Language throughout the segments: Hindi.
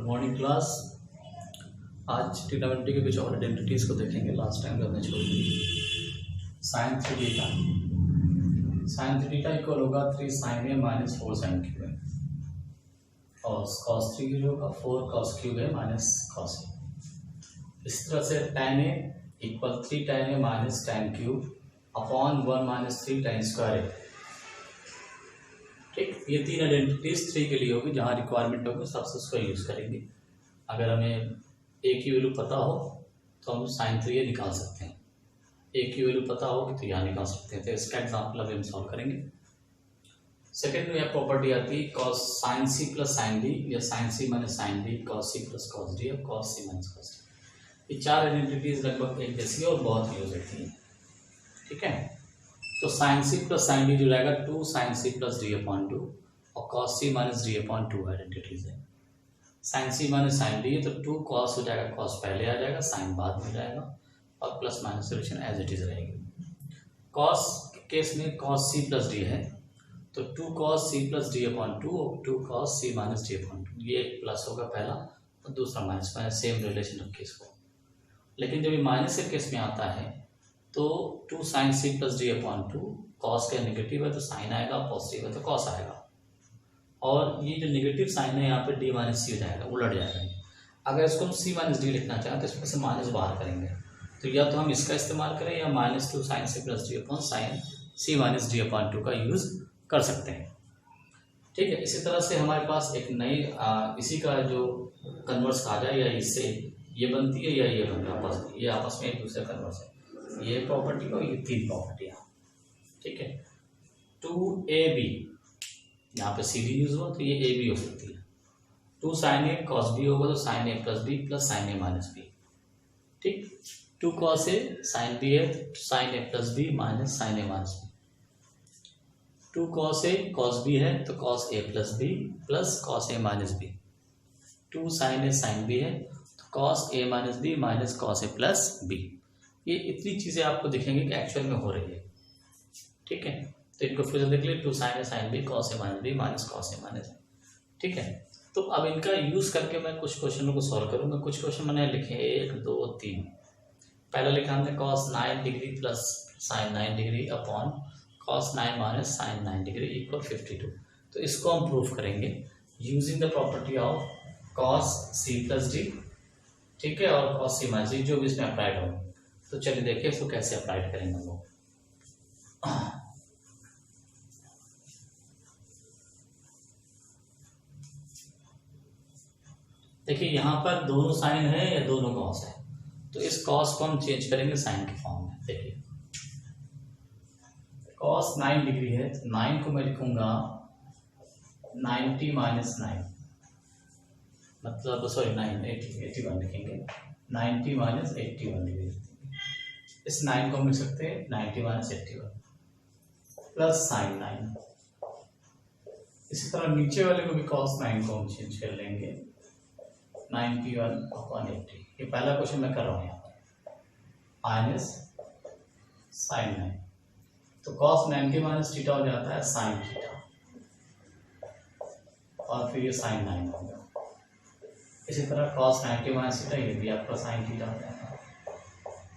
Morning class. आज ट्रिग्नोमेट्री के कुछ और आइडेंटिटीज़ को देखेंगे। लास्ट टाइम हमने छोड़ दी sine three beta. Sine three beta equal होगा 3 sin a minus 4 sin cube है, और cos थ्री की होगा 4 cos क्यूब है माइनस cos a। इस तरह से tan a equal 3 tan a minus tan cube upon 1 minus 3 tan square a। ठीक, ये तीन आइडेंटिटीज 3 के लिए होगी। जहाँ रिक्वायरमेंट होगी सबसे उसको यूज़ करेंगे। अगर हमें ए की वैल्यू पता हो तो हम साइन थ्री ए निकाल सकते हैं, ए की वैल्यू पता होगी तो यहाँ निकाल सकते हैं। तो इसका एग्जाम्पल अभी हम सॉल्व करेंगे। सेकेंड में यह प्रॉपर्टी आती है cos sine C plus sine D, या sine C minus sine D, cos C plus cos D, या cos C minus cos D. ये चार आइडेंटिटीज लगभग एक जैसी है और बहुत यूज होती हैं। ठीक है, तो sine C plus sine D जो रहेगा 2 sine C plus D upon 2, और cos C minus D upon 2 identities है। Sine C minus sine D है तो 2 कॉस हो जाएगा, कॉस पहले आ जाएगा, साइन बाद में जाएगा, और plus minus solution as it is रहेगी। कॉस के केस में कॉस सी प्लस डी है तो 2 cos C plus D upon 2 और 2 cos C minus D upon 2। ये एक प्लस होगा पहला और दूसरा माइनस, सेम रिलेशन रखिए इसको। लेकिन जब ये माइनस के केस में आता है तो 2 sine C plus D upon 2, cos का नेगेटिव है तो साइन आएगा, पॉजिटिव है तो कॉस आएगा, और ये जो नेगेटिव साइन है यहाँ पे डी माइनस सी हो जाएगा, उलट जाएगा। अगर इसको हम सी माइनस डी लिखना चाहें तो इसमें से माइनस बाहर करेंगे, तो या तो हम इसका इस्तेमाल करें या -2 sine C plus D upon sine C minus D upon 2 का यूज़ कर सकते हैं। ठीक है, इसी तरह से हमारे पास एक नई इसी का जो कन्वर्स कहा जाए, या इससे ये बनती है या ये बनता है, ये आपस में एक दूसरे कन्वर्स है। ये प्रॉपर्टी और ये तीन प्रॉपर्टियाँ। ठीक है, 2ab यहाँ पे सी डी यूज हुआ तो ये ए बी हो सकती है। 2 साइन ए कॉस बी होगा तो साइन ए प्लस बी प्लस साइन ए माइनस बी। ठीक, 2 कॉस ए साइन बी है तो sign A plus B minus sign A minus B. 2 cos A cos B है तो cos A plus B plus cos A minus B. 2 sign A sine B है तो cos A minus B minus cos A plus B. ये इतनी चीज़ें आपको दिखेंगी कि एक्चुअल में हो रही है। ठीक है, तो इनको फिर से देख लीजिए, 2 sign A sine B cos A minus B minus cos A minus B. ठीक है, तो अब इनका यूज़ करके मैं कुछ क्वेश्चनों को सॉल्व करूँगा। कुछ क्वेश्चन मैंने लिखे 1 2 3। पहला लिखा हमने cos 9 degree plus sine 9 degree upon cos 9 minus sine 9 degree equal 52। तो इसको हम प्रूफ करेंगे using the property of cos C plus D. ठीक है, और कॉस सी माइनस डी जो भी इसमें अप्लाइड होगा। तो चलिए देखिए इसको कैसे अप्लाइड करेंगे हम लोग। देखिए यहाँ पर दोनों साइन है या दोनों कॉस है, तो इस कॉस को हम चेंज करेंगे साइन के फॉर्म में। देखिए कॉस 9 डिग्री है तो 9 को मैं लिखूंगा 90 माइनस 9, मतलब सॉरी 81 लिखेंगे, 90 माइनस 81 डिग्री। इस 9 को हम लिख सकते हैं 90 माइनस 81 प्लस साइन 9। इसी तरह नीचे वाले को भी कॉस 9 को हम चेंज कर लेंगे 91 अपॉन 80। ये पहला क्वेश्चन मैं कर रहा हूँ यहाँ पर, माइनस साइन 9। तो कॉस 90 माइनस थीटा हो जाता है साइन थीटा, और फिर ये साइन 9 होगा। इसी तरह कॉस 90 माइनस थीटा, ये भी आपका साइन थीटा हो जाएगा,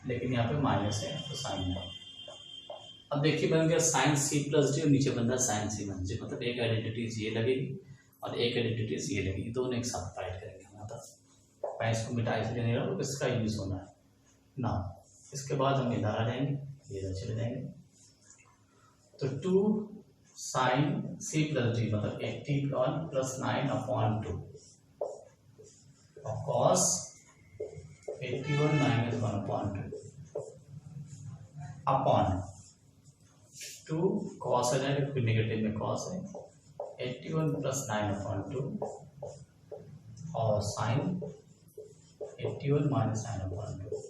लेकिन यहाँ पे माइनस है तो साइन 9। अब देखिए बन गया साइन सी प्लस डी और नीचे बन रहा है साइन सी माइनस डी, मतलब एक आइडेंटिटीज ये लगेगी और एक आइडेंटिटीज ये लगेगी, दोनों एक साथ फाइट करेंगे। मैं इसको मिटा इसलिए नहीं रहा हूँ, इसका यूज होना है ना। इसके बाद हम इधर आ जाएंगे, ये इधर चले जाएंगे। तो 2 साइन सी प्लस डी मतलब 81 प्लस 9 अपॉन 2, और cos 81 minus 1 upon 2 upon 2 cos आ जाएगा क्योंकि नेगेटिव में कॉस है, 81 प्लस 9 अपॉन 2 और साइन 81 माइनस 9 अपॉन 2।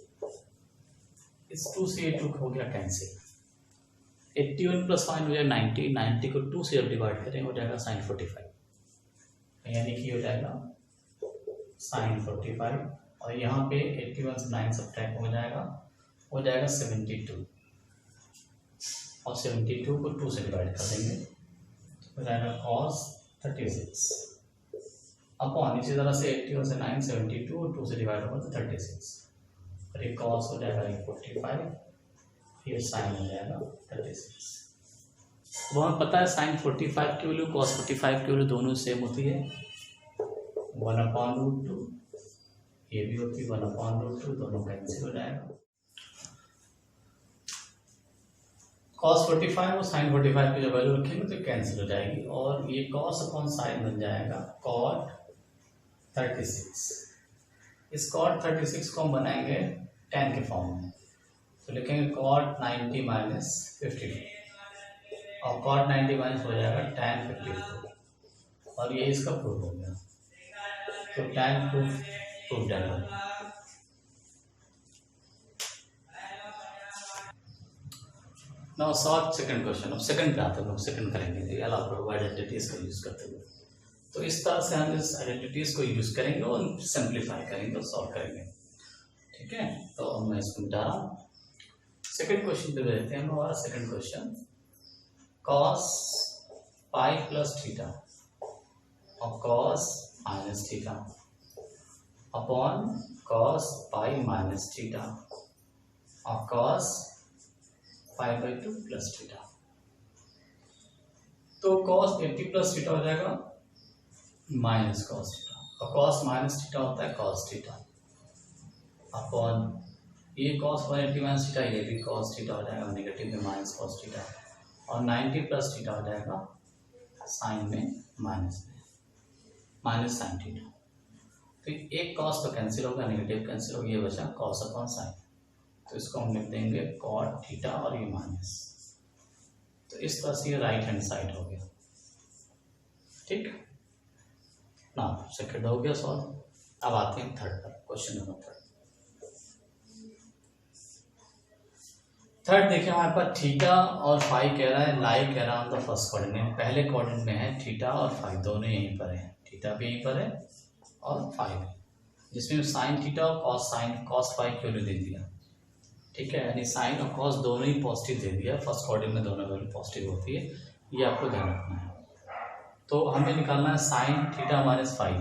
इस 2 से ये 2 हो गया कैंसिल। 81 प्लस 9 हो जाएगा 90, 90 को 2 से जब डिवाइड करेंगे हो जाएगा साइन 45, यानी कि हो जाएगा साइन 45, और यहाँ पे 81 से 9 सब्ट्रैक्ट हो जाएगा 72, और 72 को 2 से डिवाइड कर देंगे तो हो जाएगा कॉस 36। अपॉन इसी तरह से 80 से 9 72 और 2 से डिवाइड होगा तो 36 और ये कॉस हो जाएगा 45 फिर साइन हो जाएगा 36। वो हमें पता है साइन 45 की वैल्यू कॉस 45 की वैल्यू दोनों सेम होती है 1/√2 ये भी होती है 1/√2 दोनों कैंसिल हो जाएगा। cos 45 और sin 45 की जो वैल्यू रखेंगे तो कैंसिल हो जाएगी और ये cos अपॉन साइन बन जाएगा cot 36। इस cot 36 को हम बनाएंगे tan के फॉर्म में तो लिखेंगे cot 90 माइनस 52 और cot 90 माइनस हो जाएगा tan 54 और ये इसका प्रूफ हो गया तो tan प्रूफ जाएगा। Now solve second question. अब सेकंड पे आते हैं, लोग सेकंड करेंगे अलाउ आइडेंटिटीज का यूज करते हुए। तो इस तरह से हम इस आइडेंटिटीज को यूज करेंगे और सिंप्लीफाई करेंगे और सॉल्व करेंगे। ठीक है, तो मैं इसको मिटा रहा हूँ। सेकंड क्वेश्चन पे रहते हैं हमारा second question cos pi plus theta और cos minus theta upon cos pi minus theta और cos 5/2 प्लस थीटा। तो cos 80 प्लस थीटा हो जाएगा माइनस cos थीटा और cos माइनस थीटा होता है cos थीटा अपॉन ये cos 180 माइनस थीटा ये भी cos थीटा हो जाएगा नेगेटिव में माइनस cos थीटा और 90 प्लस थीटा हो जाएगा साइन में माइनस साइन थीटा। तो एक cos तो कैंसिल होगा नेगेटिव कैंसिल होगा ये बचा cos अपॉन साइन तो इसको हम लिख देंगे cot थीटा और ये माइनस। तो इस तरह से ये राइट हैंड साइड हो गया। ठीक ना, सेकंड हो गया सॉल्व। अब आते हैं थर्ड पर, क्वेश्चन नंबर थर्ड देखिए हमारे पास थीटा और फाई कह रहा है लाई कह रहा है तो फर्स्ट कोऑर्डिनेट पहले कोऑर्डिनेट में है थीटा और फाई दोनों यहीं पर है, थीटा भी यहीं पर है और फाई भी, जिसमें साइन थीटा और कॉस फाई की वैल्यू दे दिया। ठीक है, यानी साइन और कॉस दोनों ही पॉजिटिव दे दिया, फर्स्ट कोऑर्डिनेट में दोनों वैल्यू पॉजिटिव होती है, ये आपको ध्यान रखना है। तो हमें निकालना है साइन थीटा माइनस फाई।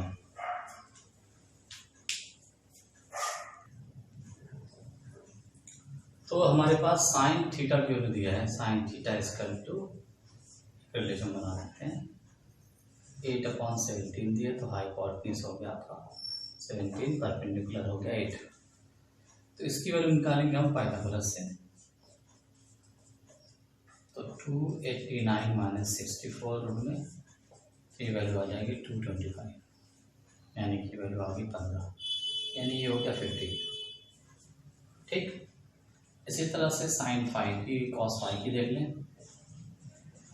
तो हमारे पास साइन थीटा की वैल्यू दिया है, sine theta equal to relation बना देते हैं 8/17 दिया तो हाइपोटेन्यूज हो गया आपका 17 परपेंडिकुलर हो गया 8। तो इसकी वैल्यू निकालेंगे हम पाइथागोरस से। तो 289 माइनस 64 रूट में ये वैल्यू आ जाएगी 225 यानी कि वैल्यू आ गई 15 यानी ये हो गया 50। ठीक, इसी तरह से साइन फाई की कॉस फाई की देख लें।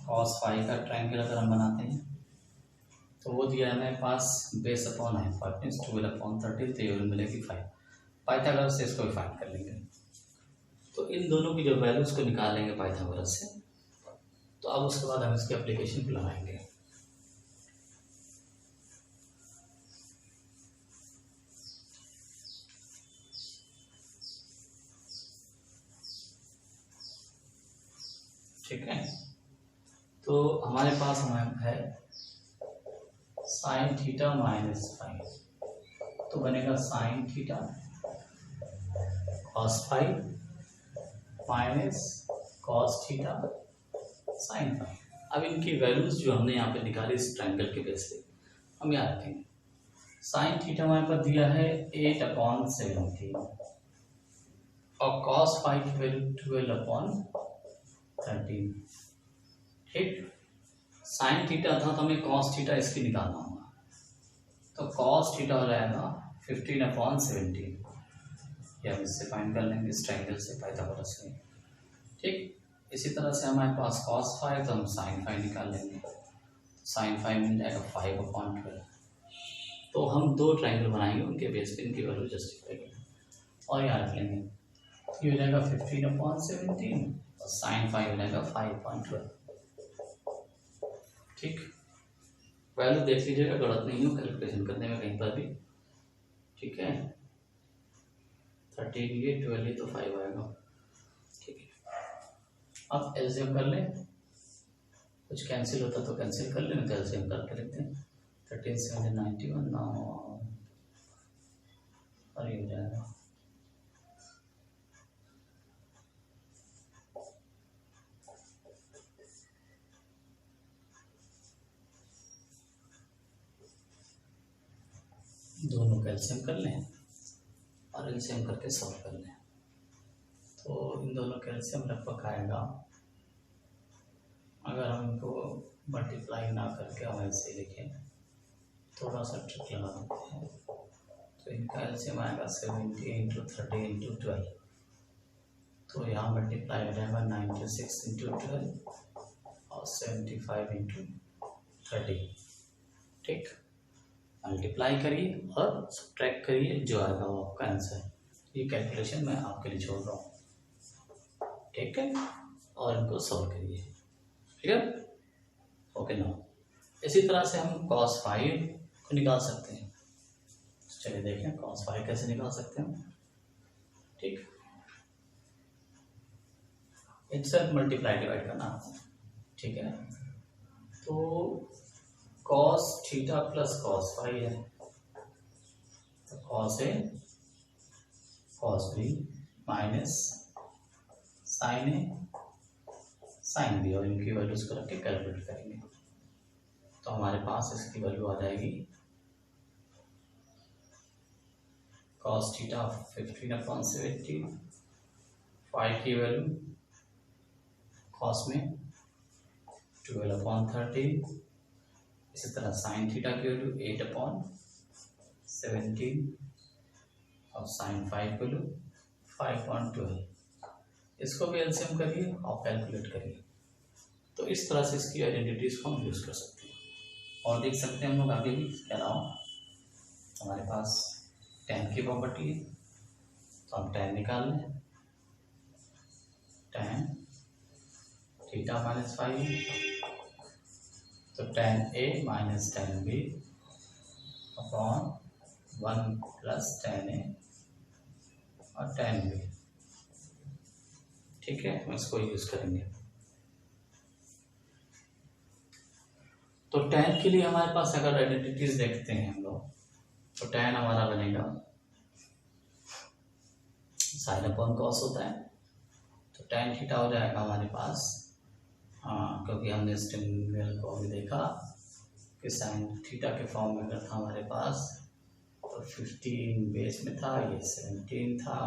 कॉस फाई का ट्रायंगल अगर हम बनाते हैं तो वो दिया है हमारे पास बेस अपॉन हाइपोटेन्यूज 12/13 तो ये मिलेगी 5। पाइथागोरस से इसको भी फाइंड कर लेंगे। तो इन दोनों की जो वैल्यूज को निकालेंगे पाइथागोरस से, तो अब उसके बाद हम इसकी एप्लीकेशन लगाएंगे। ठीक है, तो हमारे पास है साइन थीटा माइनस फाई, तो बनेगा sine theta cos phi minus cos theta sine phi. अब इनकी वैल्यूज जो हमने यहाँ पे निकाली इस ट्रायंगल के बेस पे हम यहाँ रखेंगे। साइन थीटा हमारे पास दिया है 8/17 और कॉस फाई की वैल्यू 12/13। ठीक, साइन थीटा था तो हमें कॉस थीटा इसकी निकालना होगा, तो कॉस थीटा हो जाएगा 15/17। ये हम इससे फाइंड कर लेंगे इस ट्रायंगल से पाइथागोरस से। ठीक, इसी तरह से हमारे पास कॉस फाई तो हम साइन फाई निकाल लेंगे, साइन फाई मिल जाएगा 5/12। तो हम दो ट्रायंगल बनाएंगे उनके बेस पे इनकी वैल्यू जस्टिफाई करेंगे और यहाँ रख लेंगे। ये हो जाएगा 15/17 और साइन फाई हो जाएगा 5/12। ठीक, वैल्यू देख लीजिएगा, गलत नहीं हो कैलकुलेशन करने में कहीं पर भी। ठीक है, 13 ये 12 ये तो 5 आएगा। ठीक है, अब एलसीएम कर लें, कुछ कैंसिल होता तो कैंसिल कर लें, तो एलसीएम करके लिखते हैं 13,791 ना और ये हो जाएगा दोनों का एलसीएम कर लें और एलसीएम करके सॉल्व कर लें। तो इन दोनों का एलसीएम लगभग आएगा, अगर हम इनको मल्टीप्लाई ना करके हम ऐसे लिखें, थोड़ा सा ट्रिक लगा देते हैं, तो इनका एलसीएम आएगा 70 इंटू 30 इंटू 12। तो यहाँ मल्टीप्लाई हो जाएगा 96 इंटू 12 और 75 इंटू 30। ठीक, मल्टीप्लाई करिए और सब्ट्रैक्ट करिए, जो आएगा वो आपका आंसर। ये कैलकुलेशन मैं आपके लिए छोड़ रहा हूँ, ठीक है, और इनको सॉल्व करिए। ठीक है, ओके ना। इसी तरह से हम cos 5 को निकाल सकते हैं। चलिए देखें cos 5 कैसे निकाल सकते हैं। ठीक, इनसे मल्टीप्लाई डिवाइड करना, ठीक है। तो cos थीटा प्लस cos 5 है, तो cos A cos B minus sin A sin B, और इनकी वैल्यूज को रख के कैलकुलेट करेंगे। तो हमारे पास इसकी वैल्यू आ जाएगी cos थीटा 15/70, 5 की वैल्यू cos में 12/13, इसी तरह sin थीटा की वैल्यू 8/17 और sin 5 की वैल्यू 5/12। इसको भी एलसीएम करिए और कैलकुलेट करिए। तो इस तरह से इसकी आइडेंटिटीज को हम यूज़ कर सकते हैं। और देख सकते हैं हम लोग आगे भी क्या रहा हूँ, हमारे पास tan की प्रॉपर्टी है, तो हम tan निकाल लें। tan थीटा माइनस 5, तो tan A minus tan B upon 1 plus tan A और tan B। ठीक है, हम इसको यूज करेंगे। तो tan के लिए हमारे पास अगर आइडेंटिटीज देखते हैं हम लोग, तो tan हमारा बनेगा sin अपॉन cos होता है, तो tan थीटा हो जाएगा हमारे पास, क्योंकि हमने इस ट्रायंगल को अभी देखा कि sin थीटा के फॉर्म में अगर था हमारे पास, तो 15 बेस में था, ये 17 था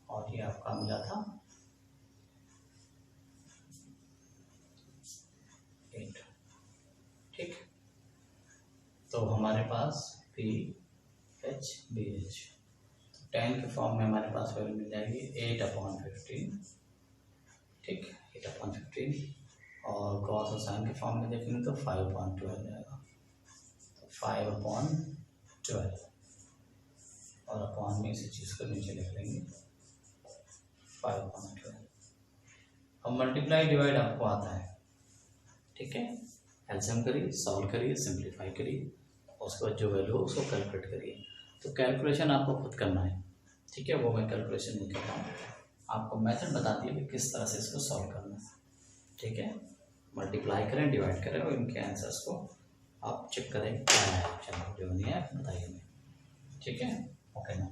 और ये आपका मिला था 8। ठीक, तो हमारे पास P H B H, tan के फॉर्म में हमारे पास वैल्यू मिल जाएगी 8/15। ठीक, 8/15, और cos और sin के फॉर्म में देखेंगे तो 5/12 जाएगा, तो 5/12 और अपॉन में इसी चीज़ को नीचे लिख लेंगे 5/12। अब मल्टीप्लाई डिवाइड आपको आता है, ठीक है, एलसीएम करिए, सॉल्व करिए, सिंप्लीफाई करिए, उसके बाद जो वैल्यू हो उसको कैलकुलेट करिए। तो कैलकुलेशन आपको खुद करना है, ठीक है, वो मैं कैलकुलेशन नहीं कर रहा हूँ, आपको मेथड बता दिया कि किस तरह से इसको सॉल्व करना है। ठीक है, मल्टीप्लाई करें, डिवाइड करें और इनके आंसर्स को आप चेक करें क्या है, चलो जो नहीं है बताइए हमें। ठीक है, ओके ना।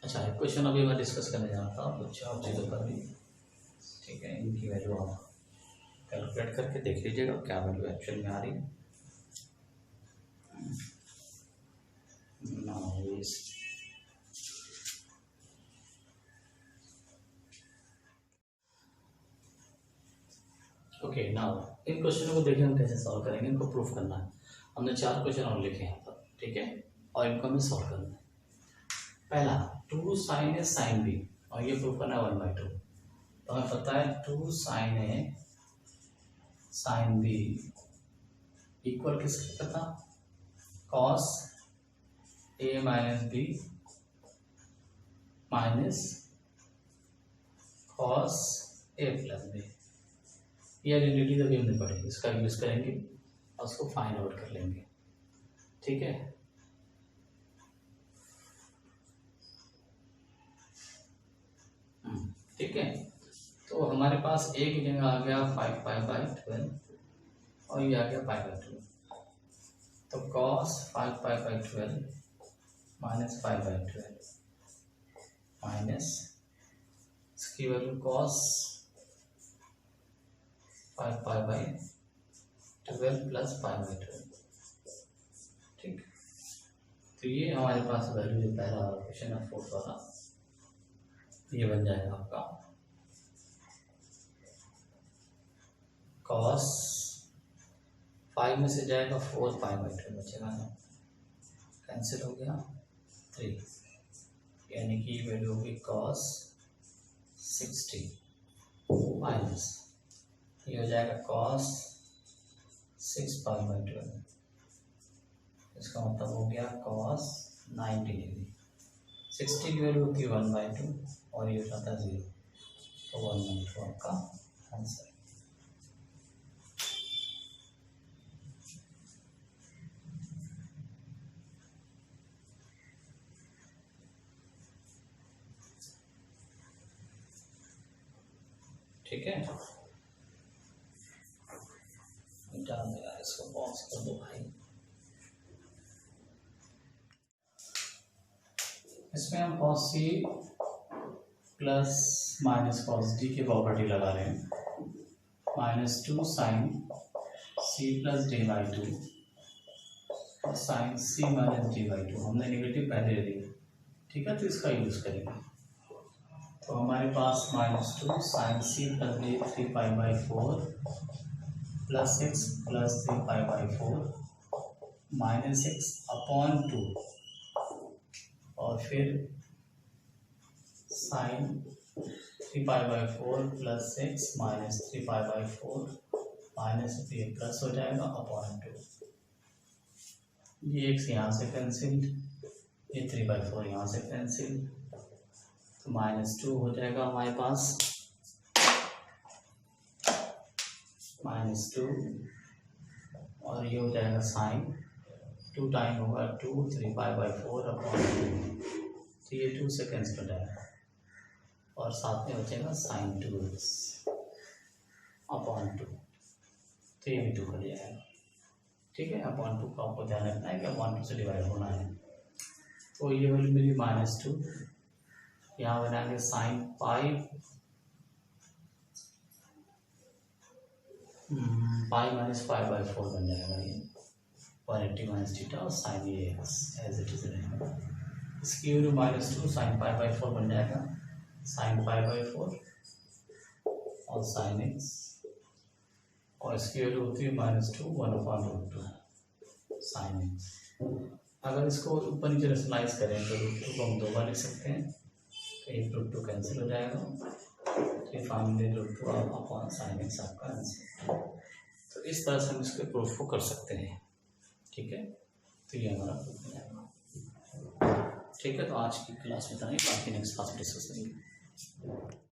अच्छा, एक क्वेश्चन अभी मैं डिस्कस करने जा रहा था कुछ और चीज़ों पर भी। ठीक है, इनकी वैल्यू आप कैलकुलेट करके देख लीजिएगा क्या वैल्यू एक्चुअल में आ रही है। ओके, नाउ इन क्वेश्चनों को देखिए हम कैसे सॉल्व करेंगे, इनको प्रूफ करना है। हमने 4 क्वेश्चन और लिखे हैं यहाँ पर, ठीक है, और इनको हमें सॉल्व करना है। पहला 2 sin A sin B, और ये प्रूफ करना है 1/2। तो हमें पता है 2 sin A sin B equal किसके पता, cos A minus B minus cos A plus B। ये आइडेंटिटी अभी हमने पढ़ी, इसका यूज करेंगे और उसको फाइंड आउट कर लेंगे। ठीक है, ठीक है, तो तो हमारे पास ए की जगह आ गया 5π/12 और ये आ गया π/2। तो cos 5π/12 माइनस 5/12 माइनस इसकी वैल्यू cos 5π/12 प्लस π/12। ठीक, तो ये हमारे पास वैल्यू जो पहला क्वेश्चन है 4 वाला, ये बन जाएगा आपका cos 5 में से जाएगा 4π/2 बचेगा ना, कैंसिल हो गया 3, यानी कि वैल्यू होगी cos 60 माइनस ये हो जाएगा cos 6π/12। इसका मतलब हो गया cos 90 डिग्री। 60 की वैल्यू होती है 1/2 और ये हो जाता है 0, तो 1/2 आपका आंसर। ठीक है, डाल देगा, इसको पॉज कर दो भाई। इसमें हम cos c plus minus cos d की प्रॉपर्टी लगा रहे हैं। -2 sin c प्लस d/2 और sin c माइनस d/2, हमने नेगेटिव पहले ले लिया। ठीक है, तो इसका यूज करेंगे। तो हमारे पास -2 sin c plus d 3π/4 plus 6 plus 3π/4 -6/2 और फिर sin 3π/4 प्लस 6 माइनस 3π/4 माइनस ये प्लस हो जाएगा /2। ये x यहाँ से कैंसिल, ये 3/4 यहाँ से कैंसिल, तो -2 हो जाएगा हमारे पास -2 और ये हो जाएगा साइन 2 टाइम होगा 2 3π/4/2, तो ये 2 से कैंसिल हो जाएगा और साथ में बचेगा sin 2x/2, तो ये भी 2 कर जाएगा। ठीक है, /2 को आपको ध्यान रखना है कि /2 से डिवाइड होना है। तो ये वैल्यू मेरी -2, यहाँ बनाएंगे sin पाई -π/4 बन जाएगा, ये 180 माइनस थीटा और साइन ये एज इट इज रहेगा। इसकी वैल्यू -2 sin π/4 बन जाएगा, sin π/4 और sin x, और इसकी वैल्यू होती है -2 1/√2 sin x। अगर इसको ऊपर नीचे रेशनलाइज करें तो √2 को हम 2 बार लिख सकते हैं, तो 1√2 कैंसिल हो जाएगा, तो फाइनली √2 sin x आपका आंसर। तो इस तरह से हम इसके प्रूफ को कर सकते हैं। ठीक है, तो ये हमारा प्रूफ हो जाएगा। ठीक है, तो आज की क्लास में इतना ही, बाकी नेक्स्ट क्लास में डिस्कस करेंगे।